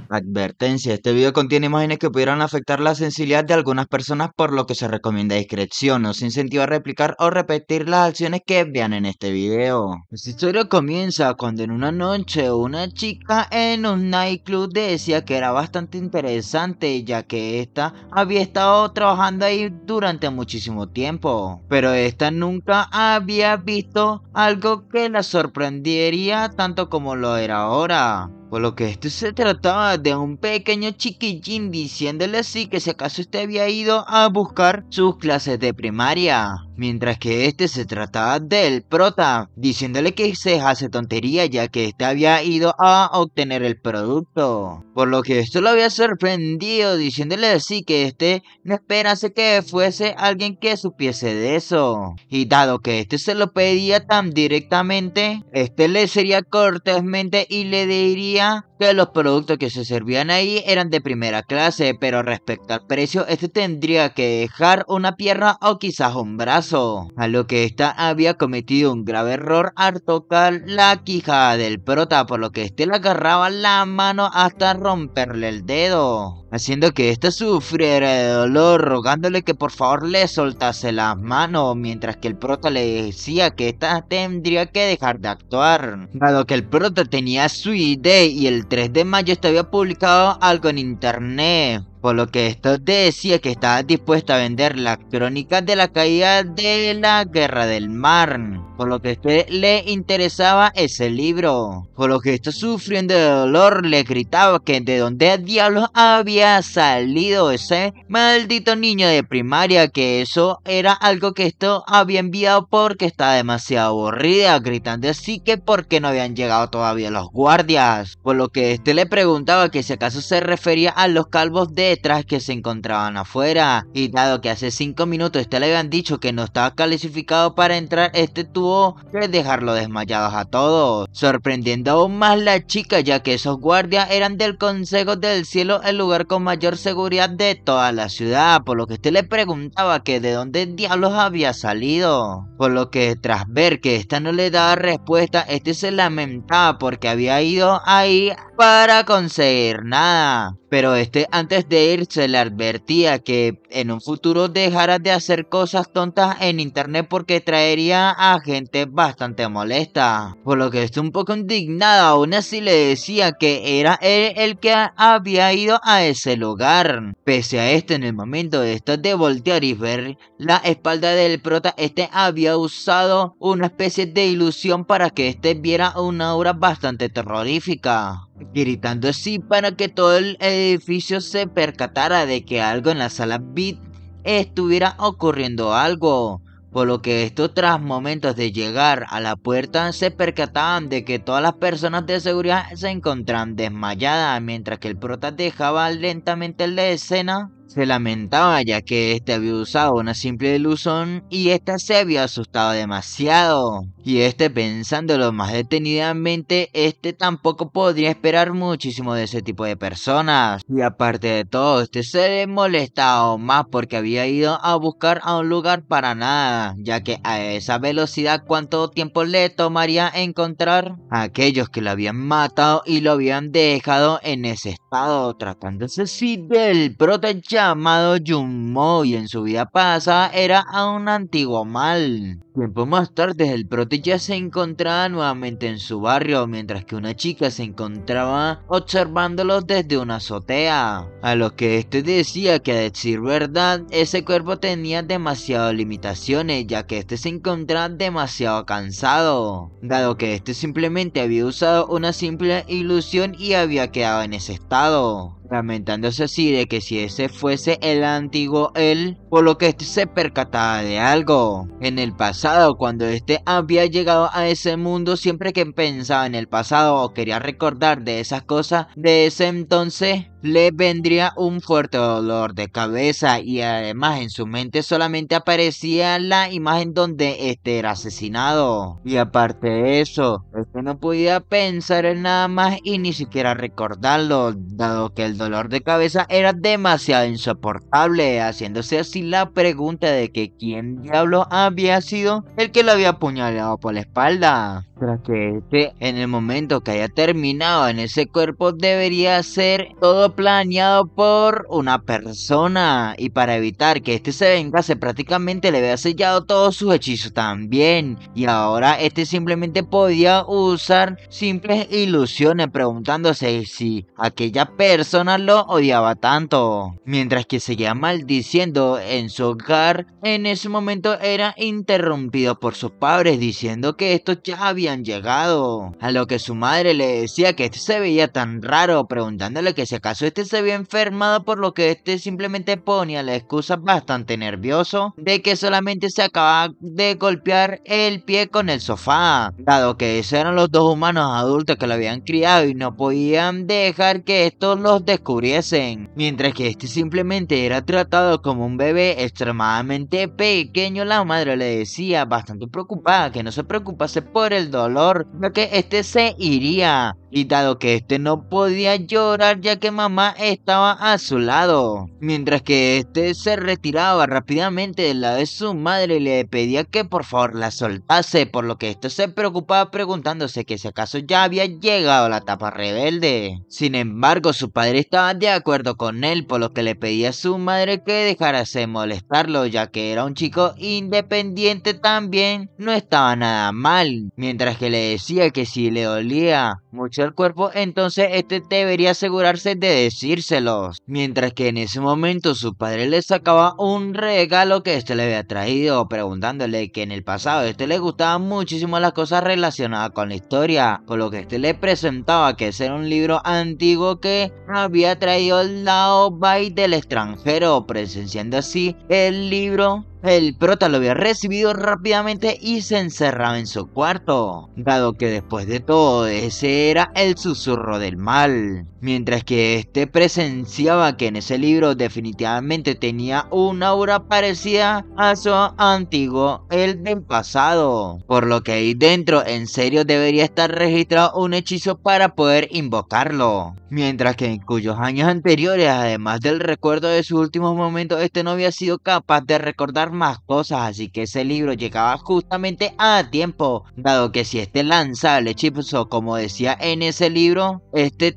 Advertencia, este video contiene imágenes que pudieran afectar la sensibilidad de algunas personas, por lo que se recomienda discreción. No se incentiva a replicar o repetir las acciones que vean en este video. Esta historia comienza cuando en una noche una chica en un nightclub decía que era bastante interesante, ya que esta había estado trabajando ahí durante muchísimo tiempo, pero esta nunca había visto algo que la sorprendería tanto como lo era ahora. Por lo que esto se trataba de un pequeño chiquillín diciéndole así que si acaso este había ido a buscar sus clases de primaria. Mientras que este se trataba del prota, diciéndole que se dejase tontería ya que este había ido a obtener el producto. Por lo que esto lo había sorprendido, diciéndole así que este no esperase que fuese alguien que supiese de eso. Y dado que este se lo pedía tan directamente, este le sería cortésmente y le diría que los productos que se servían ahí eran de primera clase, pero respecto al precio, este tendría que dejar una pierna o quizás un brazo. A lo que esta había cometido un grave error al tocar la quijada del prota, por lo que este le agarraba la mano hasta romperle el dedo, haciendo que ésta sufriera de dolor, rogándole que por favor le soltase las manos, mientras que el prota le decía que ésta tendría que dejar de actuar, dado que el prota tenía su idea y el 3 de mayo este había publicado algo en internet. Por lo que esto decía que estaba dispuesto a vender las crónicas de la caída de la guerra del mar. Por lo que este le interesaba ese libro. Por lo que esto sufriendo de dolor le gritaba que de dónde diablos había salido ese maldito niño de primaria. Que eso era algo que esto había enviado porque estaba demasiado aburrida. Gritando así que porque no habían llegado todavía los guardias. Por lo que este le preguntaba que si acaso se refería a los calvos detrás que se encontraban afuera, y dado que hace 5 minutos este le habían dicho que no estaba calificado para entrar, este tuvo que dejarlo desmayados a todos, sorprendiendo aún más la chica ya que esos guardias eran del Consejo del Cielo, el lugar con mayor seguridad de toda la ciudad, por lo que este le preguntaba que de dónde diablos había salido, por lo que tras ver que esta no le daba respuesta, este se lamentaba porque había ido ahí para conseguir nada. Pero este antes de irse le advertía que en un futuro dejara de hacer cosas tontas en internet porque traería a gente bastante molesta. Por lo que estoy un poco indignada, aún así le decía que era él el que había ido a ese lugar. Pese a esto, en el momento de voltear y ver la espalda del prota, este había usado una especie de ilusión para que este viera una aura bastante terrorífica, gritando así para que todo el edificio se percatara de que algo en la sala VIP estuviera ocurriendo algo. Por lo que esto tras momentos de llegar a la puerta se percataban de que todas las personas de seguridad se encontraban desmayadas, mientras que el prota dejaba lentamente la escena. Se lamentaba ya que este había usado una simple ilusión y esta se había asustado demasiado. Y este pensándolo más detenidamente, este tampoco podría esperar muchísimo de ese tipo de personas. Y aparte de todo, este se molestaba aún más porque había ido a buscar a un lugar para nada, ya que a esa velocidad cuánto tiempo le tomaría encontrar a aquellos que lo habían matado y lo habían dejado en ese estado, tratándose así del prota llamado Junmo, y en su vida pasada era a un antiguo mal. Tiempo más tarde el prota ya se encontraba nuevamente en su barrio, mientras que una chica se encontraba observándolos desde una azotea, a lo que este decía que a decir verdad ese cuerpo tenía demasiadas limitaciones, ya que este se encontraba demasiado cansado, dado que este simplemente había usado una simple ilusión y había quedado en ese estado, lamentándose así de que si ese fuese el antiguo él, por lo que este se percataba de algo. En el pasado, cuando este había llegado a ese mundo, siempre que pensaba en el pasado o quería recordar de esas cosas de ese entonces, le vendría un fuerte dolor de cabeza, y además en su mente solamente aparecía la imagen donde este era asesinado. Y aparte de eso, este no podía pensar en nada más y ni siquiera recordarlo, dado que el el dolor de cabeza era demasiado insoportable, haciéndose así la pregunta de que quién diablo había sido el que lo había apuñalado por la espalda. Tras que en el momento que haya terminado en ese cuerpo, debería ser todo planeado por una persona. Y para evitar que se vengase, prácticamente le había sellado todos sus hechizos también. Y ahora simplemente podía usar simples ilusiones, preguntándose si aquella persona lo odiaba tanto. Mientras que seguía maldiciendo en su hogar, en ese momento era interrumpido por sus padres diciendo que estos ya habían llegado, a lo que su madre le decía que se veía tan raro, preguntándole que si acaso se había enfermado, por lo que simplemente ponía la excusa bastante nervioso de que solamente se acababa de golpear el pie con el sofá, dado que esos eran los dos humanos adultos que lo habían criado y no podían dejar que estos los descubriesen, mientras que simplemente era tratado como un bebé extremadamente pequeño. La madre le decía, bastante preocupada, que no se preocupase por el dolor, ya que se iría, y dado que no podía llorar ya que mamá estaba a su lado, mientras que se retiraba rápidamente del lado de su madre y le pedía que por favor la soltase, por lo que se preocupaba preguntándose que si acaso ya había llegado la etapa rebelde. Sin embargo, su padre estaba de acuerdo con él, por lo que le pedía a su madre que dejara de molestarlo, ya que era un chico independiente también, no estaba nada mal, mientras que le decía que si le dolía mucho el cuerpo, entonces debería asegurarse de decírselos, mientras que en ese momento su padre le sacaba un regalo que le había traído, preguntándole que en el pasado le gustaban muchísimo las cosas relacionadas con la historia, por lo que le presentaba que ese era un libro antiguo que había traído el Lao Bai del extranjero, presenciando así el libro. El prota lo había recibido rápidamente y se encerraba en su cuarto, dado que después de todo ese era el susurro del mal, mientras que presenciaba que en ese libro definitivamente tenía una aura parecida a su antiguo, el del pasado, por lo que ahí dentro en serio debería estar registrado un hechizo para poder invocarlo, mientras que en cuyos años anteriores, además del recuerdo de sus últimos momentos, no había sido capaz de recordar más cosas, así que ese libro llegaba justamente a tiempo, dado que si lanzaba el hechizo como decía en ese libro,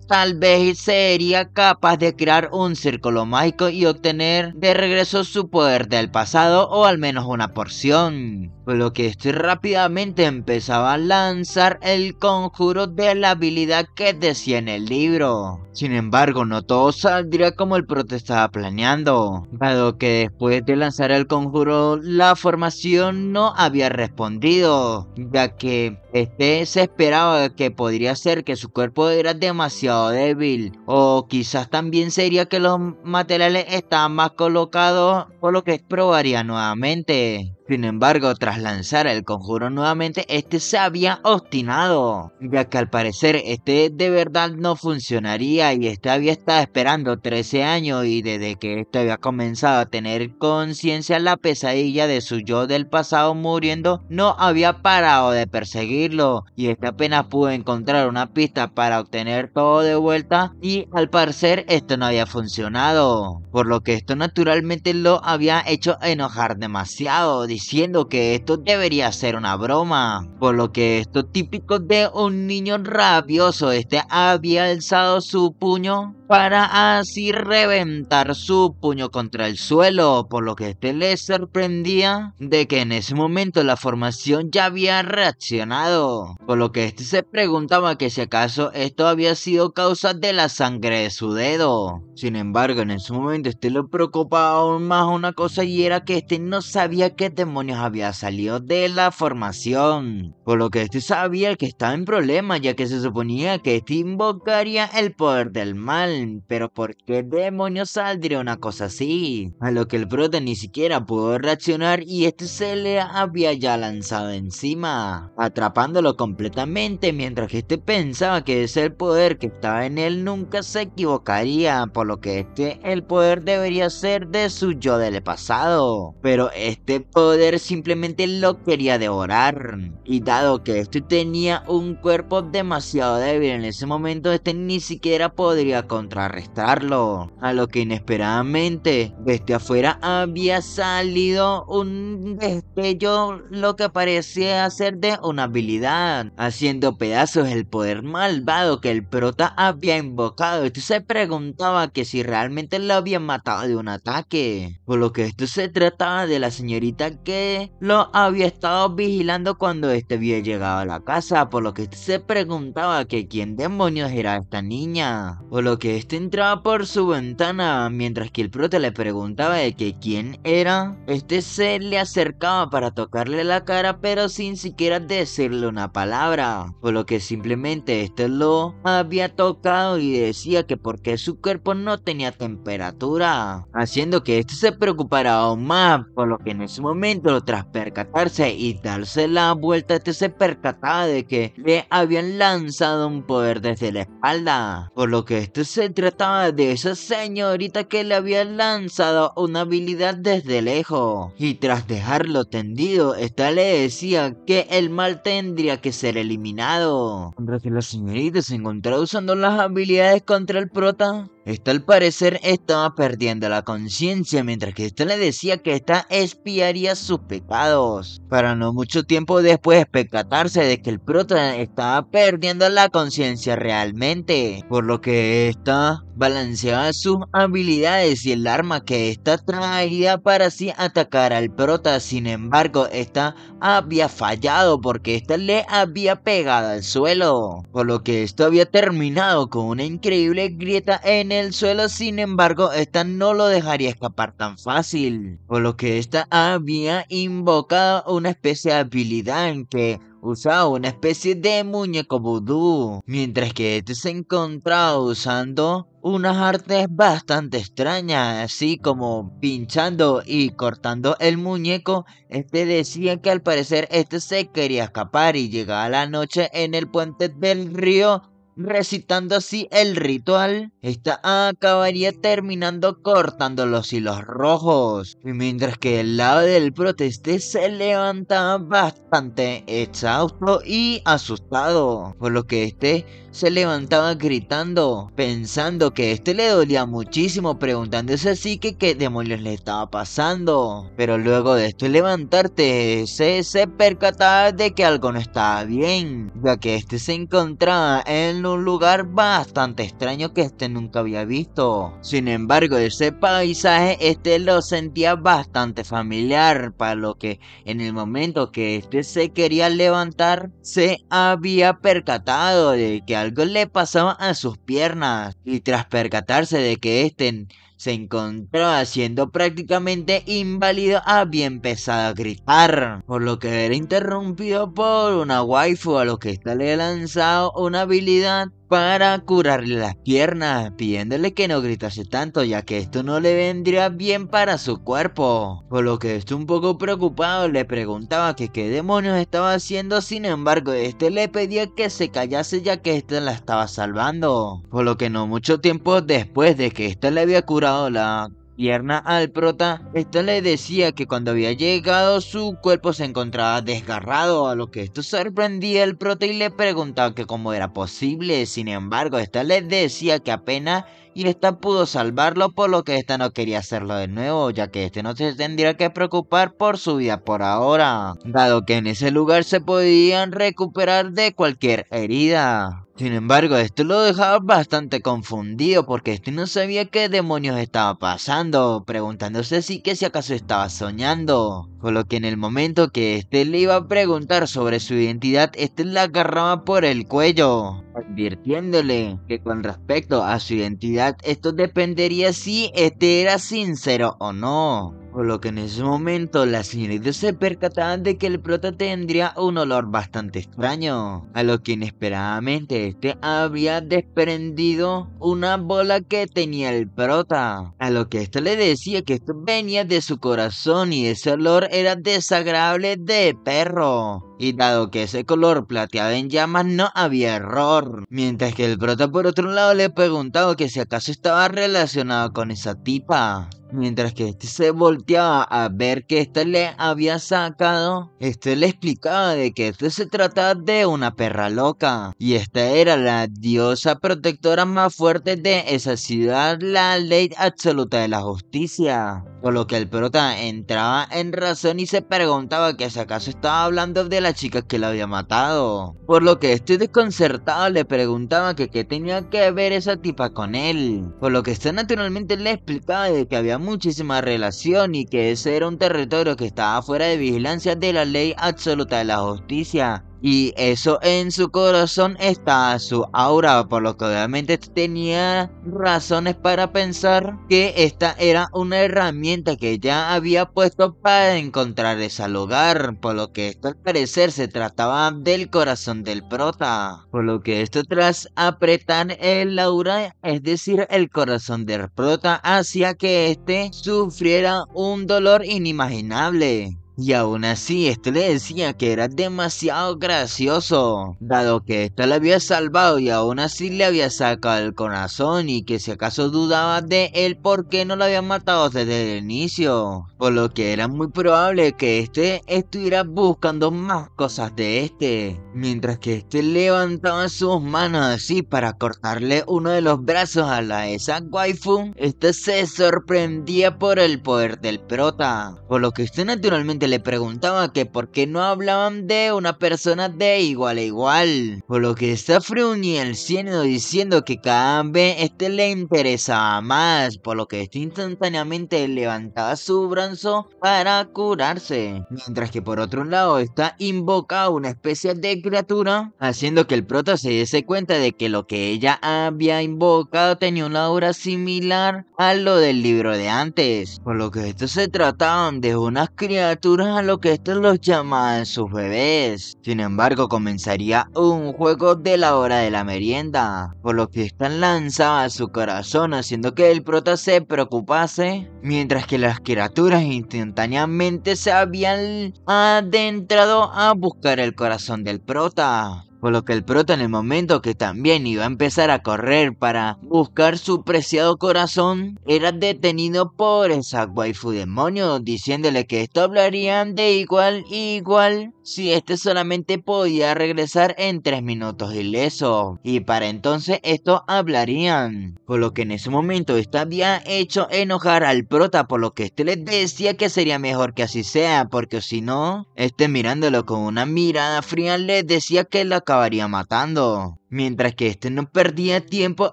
tal vez sería capaz de crear un círculo mágico y obtener de regreso su poder del pasado, o al menos una porción, por lo que rápidamente empezaba a lanzar el conjuro de la habilidad que decía en el libro. Sin embargo, no todo saldría como el prota estaba planeando, dado que después de lanzar el conjuro, la formación no había respondido, ya que se esperaba que podría ser que su cuerpo era demasiado débil, o quizás también sería que los materiales estaban más colocados, por lo que probaría nuevamente. Sin embargo, tras lanzar el conjuro nuevamente, se había obstinado, ya que al parecer de verdad no funcionaría, y había estado esperando 13 años, y desde que había comenzado a tener conciencia, la pesadilla de su yo del pasado muriendo no había parado de perseguirlo, y apenas pudo encontrar una pista para obtener todo de vuelta, y al parecer esto no había funcionado, por lo que naturalmente lo había hecho enojar demasiado, diciendo que esto debería ser una broma, por lo que esto típico de un niño rabioso, había alzado su puño para así reventar su puño contra el suelo, por lo que le sorprendía de que en ese momento la formación ya había reaccionado, por lo que se preguntaba que si acaso esto había sido causa de la sangre de su dedo. Sin embargo, en ese momento lo preocupaba aún más una cosa, y era que no sabía qué demonios había salido de la formación, por lo que sabía que estaba en problemas, ya que se suponía que invocaría el poder del mal, pero ¿por qué demonios saldría una cosa así? A lo que el prota ni siquiera pudo reaccionar, y se le había ya lanzado encima, atrapando atrapándolo completamente, mientras que este pensaba que ese poder que estaba en él nunca se equivocaría, por lo que el poder debería ser de su yo del pasado. Pero este poder simplemente lo quería devorar, y dado que este tenía un cuerpo demasiado débil en ese momento, este ni siquiera podría contrarrestarlo, a lo que inesperadamente desde afuera había salido un destello, lo que parecía ser de una habilidad, haciendo pedazos el poder malvado que el prota había invocado. Esto se preguntaba que si realmente lo habían matado de un ataque, por lo que esto se trataba de la señorita que lo había estado vigilando cuando este había llegado a la casa, por lo que este se preguntaba que quién demonios era esta niña, por lo que este entraba por su ventana, mientras que el prota le preguntaba de que quién era. Este se le acercaba para tocarle la cara, pero sin siquiera decirle una palabra, por lo que simplemente este lo había tocado y decía que porque su cuerpo no tenía temperatura, haciendo que este se preocupara aún más, por lo que en ese momento, tras percatarse y darse la vuelta, este se percataba de que le habían lanzado un poder desde la espalda, por lo que esto se trataba de esa señorita que le había lanzado una habilidad desde lejos, y tras dejarlo tendido, esta le decía que el mal tendría que ser eliminado. Mientras que la señorita se encontraba usando las habilidades contra el prota, esta al parecer estaba perdiendo la conciencia, mientras que esta le decía que esta espiaría sus pecados, para no mucho tiempo después percatarse de que el prota estaba perdiendo la conciencia realmente, por lo que esta balanceaba sus habilidades y el arma que esta traía para así atacar al prota. Sin embargo, esta había fallado porque esta le había pegado al suelo, por lo que esto había terminado con una increíble grieta en el suelo. Sin embargo, esta no lo dejaría escapar tan fácil, por lo que esta había invocado una especie de habilidad en que usaba una especie de muñeco vudú, mientras que este se encontraba usando unas artes bastante extrañas, así como pinchando y cortando el muñeco. Este decía que al parecer este se quería escapar y llegaba la noche en el puente del río, recitando así el ritual. Esta acabaría terminando cortando los hilos rojos, y mientras que el lado del proteste se levantaba bastante exhausto y asustado, por lo que este se levantaba gritando, pensando que este le dolía muchísimo, preguntándose así que qué demonios le estaba pasando. Pero luego de esto levantarte, se percataba de que algo no estaba bien, ya que este se encontraba en un lugar bastante extraño que este nunca había visto. Sin embargo, ese paisaje este lo sentía bastante familiar, para lo que en el momento que este se quería levantar, se había percatado de que algo le pasaba a sus piernas, y tras percatarse de que este se encontraba siendo prácticamente inválido, había empezado a gritar, por lo que era interrumpido por una waifu, a lo que ésta le ha lanzado una habilidad para curarle las piernas, pidiéndole que no gritase tanto, ya que esto no le vendría bien para su cuerpo. Por lo que esto, un poco preocupado, le preguntaba que qué demonios estaba haciendo. Sin embargo, este le pedía que se callase, ya que este la estaba salvando. Por lo que no mucho tiempo después de que este le había curado la pierna al prota, esta le decía que cuando había llegado su cuerpo se encontraba desgarrado, a lo que esto sorprendía al prota y le preguntaba que cómo era posible. Sin embargo, esta le decía que apenas y esta pudo salvarlo, por lo que esta no quería hacerlo de nuevo, ya que este no se tendría que preocupar por su vida por ahora, dado que en ese lugar se podían recuperar de cualquier herida. Sin embargo, esto lo dejaba bastante confundido, porque este no sabía qué demonios estaba pasando, preguntándose si acaso estaba soñando. Por lo que en el momento que este le iba a preguntar sobre su identidad, este la agarraba por el cuello, advirtiéndole que con respecto a su identidad esto dependería si este era sincero o no. Por lo que en ese momento la señorita se percataba de que el prota tendría un olor bastante extraño, a lo que inesperadamente este había desprendido una bola que tenía el prota, a lo que este le decía que esto venía de su corazón y ese olor era desagradable de perro. y dado que ese color plateado en llamas no había error. Mientras que el prota por otro lado le preguntaba que si acaso estaba relacionado con esa tipa. Mientras que este se volteaba a ver que este le había sacado, este le explicaba de que este se trataba de una perra loca. Y esta era la diosa protectora más fuerte de esa ciudad, la ley absoluta de la justicia. Por lo que el prota entraba en razón y se preguntaba que si acaso estaba hablando de la chica que la había matado. Por lo que este desconcertado le preguntaba que qué tenía que ver esa tipa con él. Por lo que este naturalmente le explicaba de que había muchísima relación y que ese era un territorio que estaba fuera de vigilancia de la ley absoluta de la justicia. Y eso en su corazón estaba su aura, por lo que obviamente tenía razones para pensar que esta era una herramienta que ya había puesto para encontrar ese lugar, por lo que esto al parecer se trataba del corazón del prota, por lo que esto tras apretar el aura, es decir el corazón del prota, hacía que este sufriera un dolor inimaginable. Y aún así, este le decía que era demasiado gracioso, dado que éste le había salvado y aún así le había sacado el corazón y que si acaso dudaba de él por qué no lo había matado desde el inicio. Por lo que era muy probable que este estuviera buscando más cosas de este. Mientras que este levantaba sus manos así para cortarle uno de los brazos a esa waifu, este se sorprendía por el poder del prota. Por lo que este naturalmente le preguntaba que por qué no hablaban de una persona de igual a igual. Por lo que esta fruñía el cielo diciendo que cada vez este le interesaba más. Por lo que este instantáneamente levantaba su brazo para curarse. Mientras que por otro lado está invocada una especie de criatura, haciendo que el prota se diese cuenta de que lo que ella había invocado tenía una aura similar a lo del libro de antes. Por lo que estos se trataban de unas criaturas a lo que estos los llamaban sus bebés. Sin embargo, comenzaría un juego de la hora de la merienda, por lo que esta lanzaba a su corazón haciendo que el prota se preocupase, mientras que las criaturas instantáneamente se habían adentrado a buscar el corazón del prota. Por lo que el prota en el momento que también iba a empezar a correr para buscar su preciado corazón, era detenido por esa waifu demonio, diciéndole que esto hablarían de igual y igual si este solamente podía regresar en 3 minutos ileso. Y para entonces esto hablarían. Por lo que en ese momento este había hecho enojar al prota, por lo que este les decía que sería mejor que así sea, porque si no, este mirándolo con una mirada fría les decía que la acabaría matando. Mientras que este no perdía tiempo,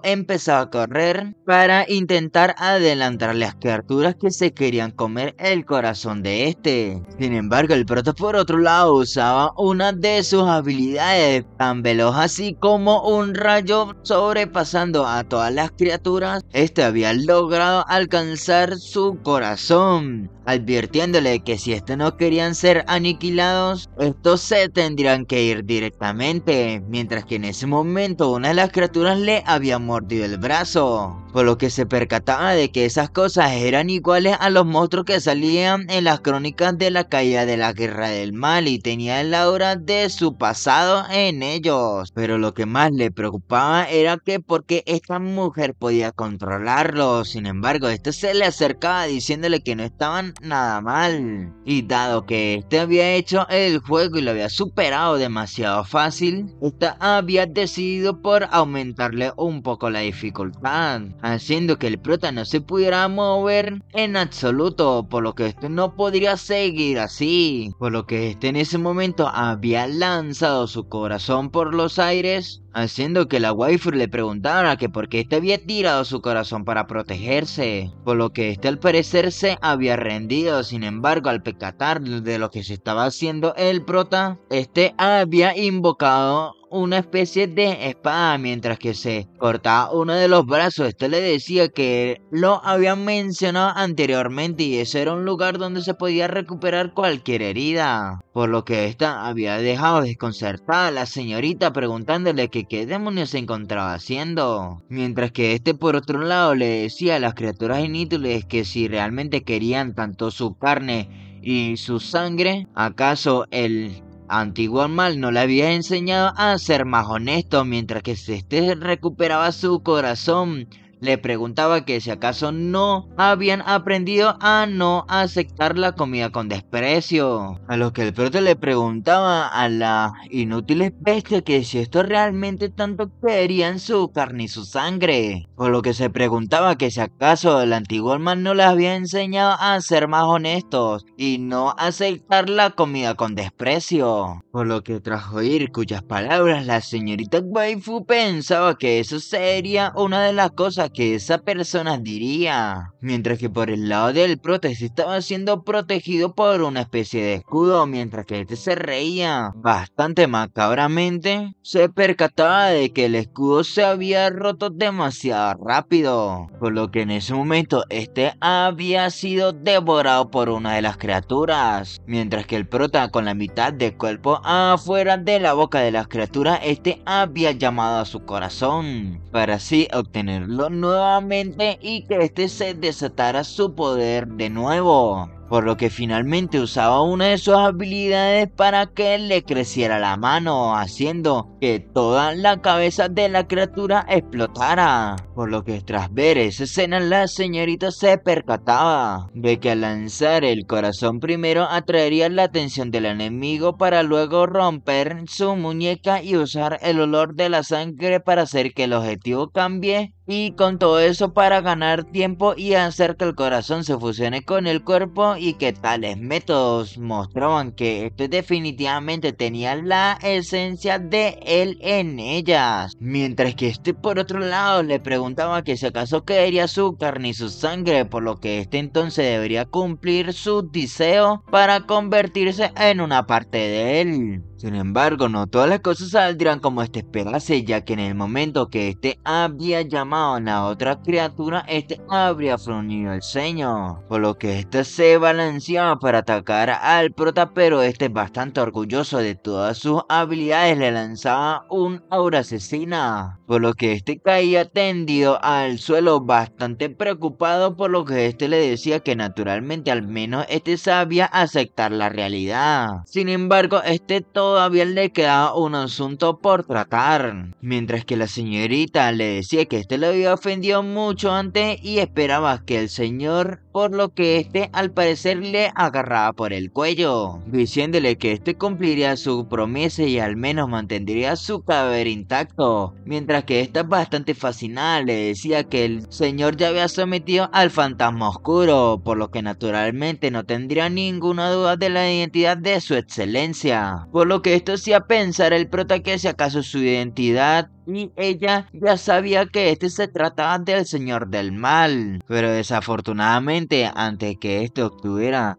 empezaba a correr para intentar adelantar las criaturas que se querían comer el corazón de este. Sin embargo, el prota por otro lado usaba una de sus habilidades tan veloz así como un rayo, sobrepasando a todas las criaturas. Este había logrado alcanzar su corazón, advirtiéndole que si estos no querían ser aniquilados, estos se tendrían que ir directamente, mientras que en ese momento una de las criaturas le había mordido el brazo, por lo que se percataba de que esas cosas eran iguales a los monstruos que salían en las crónicas de la caída de la guerra del mal y tenía el aura de su pasado en ellos. Pero lo que más le preocupaba era que porque esta mujer podía controlarlo. Sin embargo, este se le acercaba diciéndole que no estaban nada mal, y dado que este había hecho el juego y lo había superado demasiado fácil, esta había decidido por aumentarle un poco la dificultad, haciendo que el prota no se pudiera mover en absoluto, por lo que este no podría seguir así, por lo que este en ese momento había lanzado su corazón por los aires, haciendo que la waifu le preguntara que por qué este había tirado su corazón para protegerse, por lo que este al parecer se había rendido. Sin embargo, al percatar de lo que se estaba haciendo el prota, este había invocado una especie de espada mientras que se cortaba uno de los brazos. Este le decía que lo habían mencionado anteriormente y ese era un lugar donde se podía recuperar cualquier herida, por lo que esta había dejado desconcertada a la señorita preguntándole que qué demonios se encontraba haciendo, mientras que este por otro lado le decía a las criaturas inútiles que si realmente querían tanto su carne y su sangre, ¿acaso el Antiguo Mal no le había enseñado a ser más honesto, mientras que este recuperaba su corazón. Le preguntaba que si acaso no habían aprendido a no aceptar la comida con desprecio. A lo que el prota le preguntaba a las inútiles bestias que si esto realmente tanto querían su carne y su sangre. Por lo que se preguntaba que si acaso el antiguo man no les había enseñado a ser más honestos y no aceptar la comida con desprecio. Por lo que tras oír cuyas palabras la señorita Waifu pensaba que eso sería una de las cosas que esa persona diría. Mientras que por el lado del prota estaba siendo protegido por una especie de escudo, mientras que este se reía bastante macabramente, se percataba de que el escudo se había roto demasiado rápido, por lo que en ese momento este había sido devorado por una de las criaturas, mientras que el prota con la mitad del cuerpo afuera de la boca de las criaturas, este había llamado a su corazón para así obtenerlo nuevamente y que este se desatara su poder de nuevo. Por lo que finalmente usaba una de sus habilidades para que le creciera la mano, haciendo que toda la cabeza de la criatura explotara. Por lo que tras ver esa escena la señorita se percataba de que al lanzar el corazón primero atraería la atención del enemigo para luego romper su muñeca y usar el olor de la sangre para hacer que el objetivo cambie. Y con todo eso para ganar tiempo y hacer que el corazón se fusione con el cuerpo y que tales métodos mostraban que este definitivamente tenía la esencia de él en ellas. Mientras que este por otro lado le preguntaba que si acaso quería su carne y su sangre, por lo que este entonces debería cumplir su deseo para convertirse en una parte de él. Sin embargo, no todas las cosas saldrían como este esperase, ya que en el momento que este había llamado a la otra criatura, este habría fruncido el ceño, por lo que este se balanceaba para atacar al prota, pero este bastante orgulloso de todas sus habilidades le lanzaba un aura asesina, por lo que este caía tendido al suelo bastante preocupado, por lo que este le decía que naturalmente al menos este sabía aceptar la realidad. Sin embargo, este todavía le quedaba un asunto por tratar, mientras que la señorita le decía que este le había ofendido mucho antes y esperaba que el señor, por lo que este al parecer le agarraba por el cuello, diciéndole que este cumpliría su promesa y al menos mantendría su cadáver intacto, mientras que esta bastante fascinada le decía que el señor ya había sometido al fantasma oscuro, por lo que naturalmente no tendría ninguna duda de la identidad de su excelencia, por lo que esto hacía pensar el prota que si acaso su identidad y ella ya sabía que este se trataba del señor del mal, pero desafortunadamente antes que este obtuviera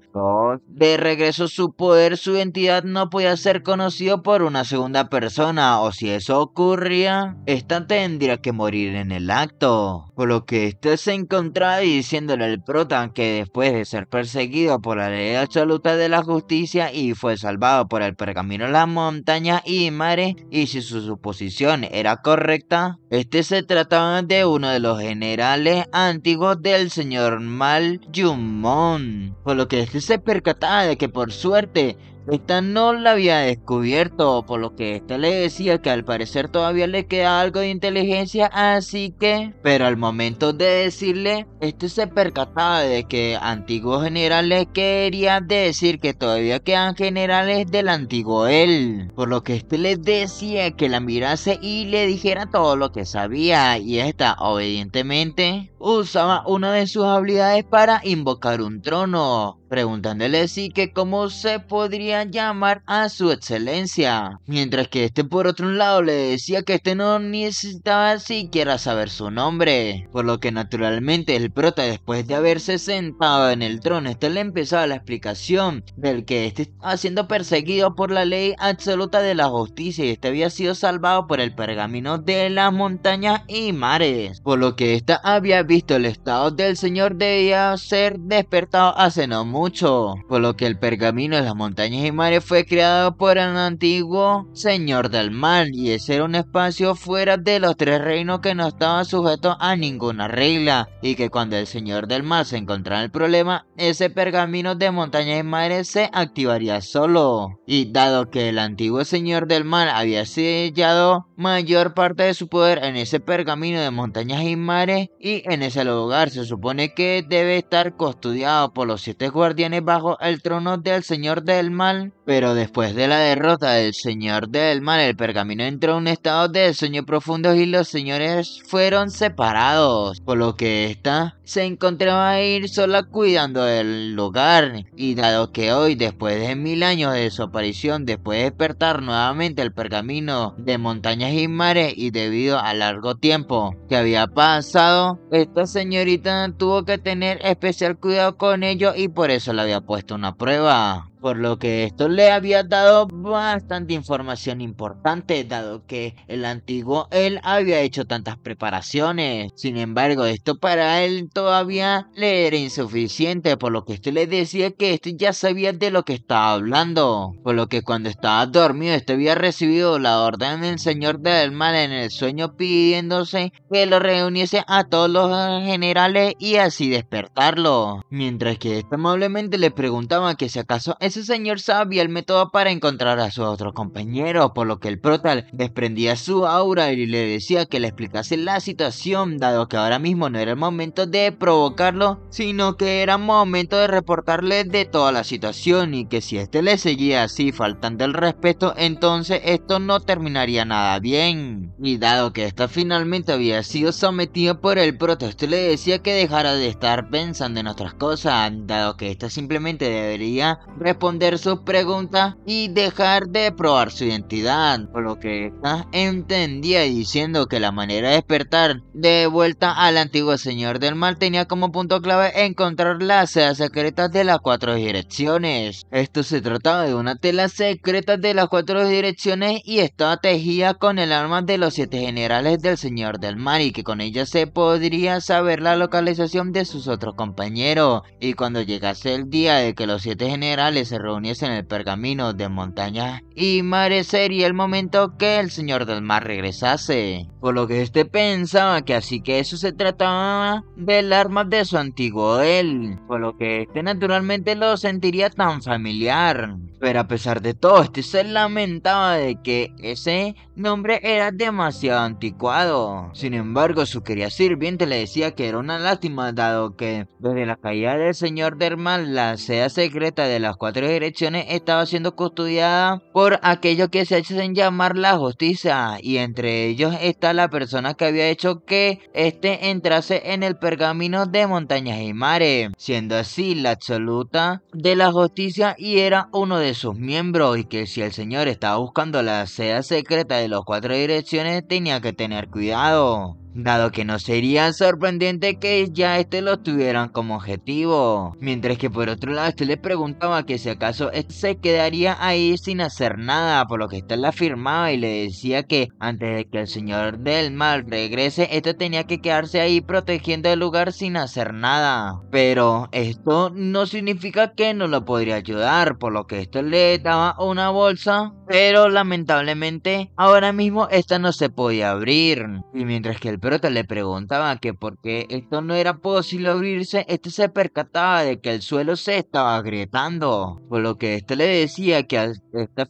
de regreso su poder, su identidad no podía ser conocido por una segunda persona, o si eso ocurría, esta tendría que morir en el acto, por lo que este se encontraba diciéndole al prota que después de ser perseguido por la ley absoluta de la justicia y fue salvado por el pergamino de las montañas y mares, y si su suposición era correcta, este se trataba de uno de los generales antiguos del señor Mal Yumon, por lo que este se percataba de que por suerte esta no la había descubierto, por lo que esta le decía que al parecer todavía le queda algo de inteligencia, así que, pero al momento de decirle, este se percataba de que antiguos generales quería decir que todavía quedan generales del antiguo él, por lo que este le decía que la mirase y le dijera todo lo que sabía, y esta obedientemente usaba una de sus habilidades para invocar un trono, preguntándole si que cómo se podría llamar a su excelencia, mientras que este por otro lado le decía que este no necesitaba siquiera saber su nombre, por lo que naturalmente el prota después de haberse sentado en el trono, este le empezaba la explicación del que este estaba siendo perseguido por la ley absoluta de la justicia y este había sido salvado por el pergamino de las montañas y mares, por lo que esta había visto el estado del señor debía ser despertado hace no mucho mucho, por lo que el pergamino de las montañas y mares fue creado por el antiguo Señor del Mal, y ese era un espacio fuera de los tres reinos que no estaba sujeto a ninguna regla, y que cuando el Señor del Mal se encontrara en el problema, ese pergamino de montañas y mares se activaría solo. Y dado que el antiguo Señor del Mal había sellado mayor parte de su poder en ese pergamino de montañas y mares, y en ese lugar se supone que debe estar custodiado por los 7 guardianes bajo el trono del Señor del Mal, pero después de la derrota del Señor del Mal, el pergamino entró en un estado de sueño profundo y los señores fueron separados, por lo que ésta se encontraba a ir sola cuidando del lugar. Y dado que hoy, después de 1000 años de su aparición, después de despertar nuevamente el pergamino de montañas y mares, y debido al largo tiempo que había pasado, esta señorita tuvo que tener especial cuidado con ello, y por eso le había puesto una prueba. Por lo que esto le había dado bastante información importante, dado que el antiguo él había hecho tantas preparaciones. Sin embargo, esto para él todavía le era insuficiente, por lo que esto le decía que este ya sabía de lo que estaba hablando. Por lo que cuando estaba dormido, este había recibido la orden del Señor del Mal en el sueño, pidiéndose que lo reuniese a todos los generales y así despertarlo. Mientras que este amablemente le preguntaba que si acaso ese señor sabía el método para encontrar a sus otros compañeros, por lo que el prota desprendía su aura y le decía que le explicase la situación, dado que ahora mismo no era el momento de provocarlo, sino que era momento de reportarle de toda la situación, y que si este le seguía así faltando el respeto, entonces esto no terminaría nada bien. Y dado que esta finalmente había sido sometida por el prota, este le decía que dejara de estar pensando en otras cosas, dado que esta simplemente debería responder sus preguntas y dejar de probar su identidad, por lo que esta entendía, diciendo que la manera de despertar de vuelta al antiguo Señor del Mal tenía como punto clave encontrar las sedas secretas de las 4 direcciones. Esto se trataba de una tela secreta de las 4 direcciones y estaba tejida con el arma de los 7 generales del Señor del Mal, y que con ella se podría saber la localización de sus otros compañeros, y cuando llegase el día de que los 7 generales se reuniesen en el pergamino de montañas y mares, sería el momento que el Señor del Mar regresase. Por lo que este pensaba que así que eso se trataba del arma de su antiguo él, por lo que este naturalmente lo sentiría tan familiar. Pero a pesar de todo, este se lamentaba de que ese nombre era demasiado anticuado. Sin embargo, su querida sirviente le decía que era una lástima, dado que desde la caída del Señor del Mal, la seda secreta de las 4 direcciones estaba siendo custodiada por aquellos que se hacen llamar la justicia, y entre ellos está la persona que había hecho que este entrase en el pergamino de montañas y mares, siendo así la absoluta de la justicia, y era uno de sus miembros, y que si el señor estaba buscando la seda secreta de las 4 direcciones tenía que tener cuidado, dado que no sería sorprendente que ya lo tuvieran como objetivo. Mientras que por otro lado le preguntaba que si acaso se quedaría ahí sin hacer nada, por lo que le afirmaba y le decía que antes de que el Señor del Mal regrese, tenía que quedarse ahí protegiendo el lugar sin hacer nada. Pero esto no significa que no lo podría ayudar, por lo que le daba una bolsa, pero lamentablemente ahora mismo esta no se podía abrir. Y mientras que el prota le preguntaba que por qué esto no era posible abrirse, se percataba de que el suelo se estaba agrietando, por lo que le decía que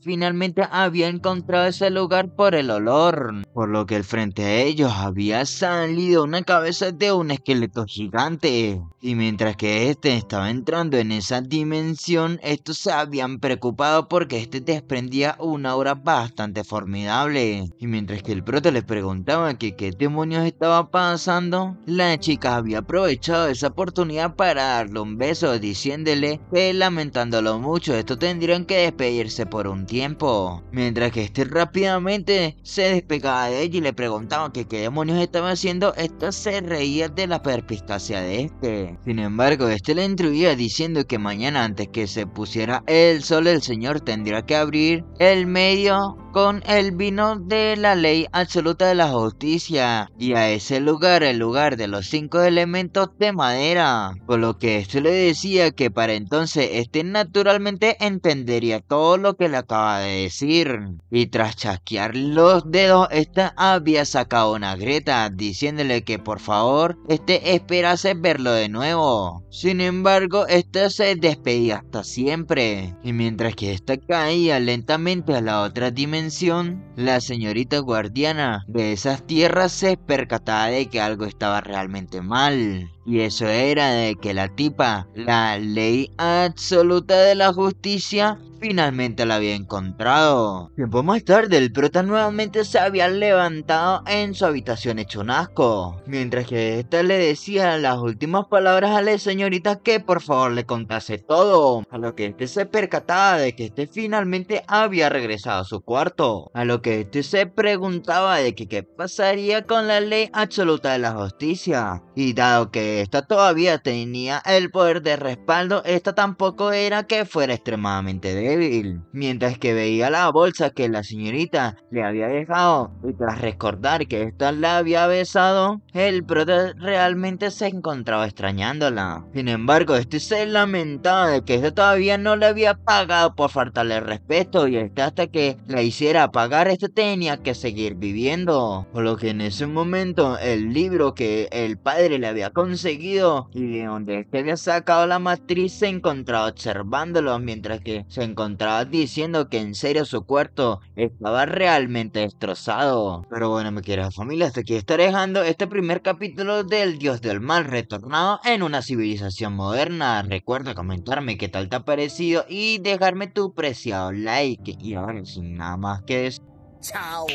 finalmente había encontrado ese lugar por el olor, por lo que frente a ellos había salido una cabeza de un esqueleto gigante. Y mientras que estaba entrando en esa dimensión, estos se habían preocupado porque desprendía una aura bastante formidable. Y mientras que el prota les preguntaba que qué demonios estaba pasando, la chica había aprovechado esa oportunidad para darle un beso, diciéndole que lamentándolo mucho, tendrían que despedirse por un tiempo. Mientras que rápidamente se despegaba de ella y le preguntaba que qué demonios estaba haciendo, se reía de la perspicacia de Sin embargo, le instruía diciendo que mañana, antes que se pusiera el sol, el señor tendría que abrir el medio con el vino de la ley absoluta de la justicia y a ese lugar, el lugar de los 5 elementos de madera, por lo que esto le decía que para entonces este naturalmente entendería todo lo que le acaba de decir, y tras chasquear los dedos esta había sacado una grieta diciéndole que por favor esperase verlo de nuevo. Sin embargo esta se despedía hasta siempre, y mientras que esta caía lentamente a la otra dimensión, la señorita guardiana de esas tierras se percataba de que algo estaba realmente mal. Y eso era de que la tipa, la ley absoluta de la justicia, finalmente la había encontrado. Tiempo más tarde, el prota nuevamente se había levantado en su habitación hecho un asco, mientras que ésta le decía las últimas palabras a la señorita que por favor le contase todo, a lo que este se percataba de que este finalmente había regresado a su cuarto, a lo que este se preguntaba de que qué pasaría con la ley absoluta de la justicia, y dado que esta todavía tenía el poder de respaldo, esta tampoco era que fuera extremadamente débil. Mientras que veía la bolsa que la señorita le había dejado y tras recordar que esta la había besado, el prota realmente se encontraba extrañándola. Sin embargo, este se lamentaba de que esta todavía no le había pagado por faltarle el respeto, y hasta que la hiciera pagar, este tenía que seguir viviendo. Por lo que en ese momento el libro que el padre le había conseguido y de donde este había sacado la matriz se encontraba observándolo, mientras que se encontraba diciendo que en serio su cuarto estaba realmente destrozado. Pero bueno, mi querida familia, hasta aquí estaré dejando este primer capítulo del Dios del Mal retornado en una civilización moderna. Recuerda comentarme qué tal te ha parecido y dejarme tu preciado like. Y ahora sin nada más que decir. Chao.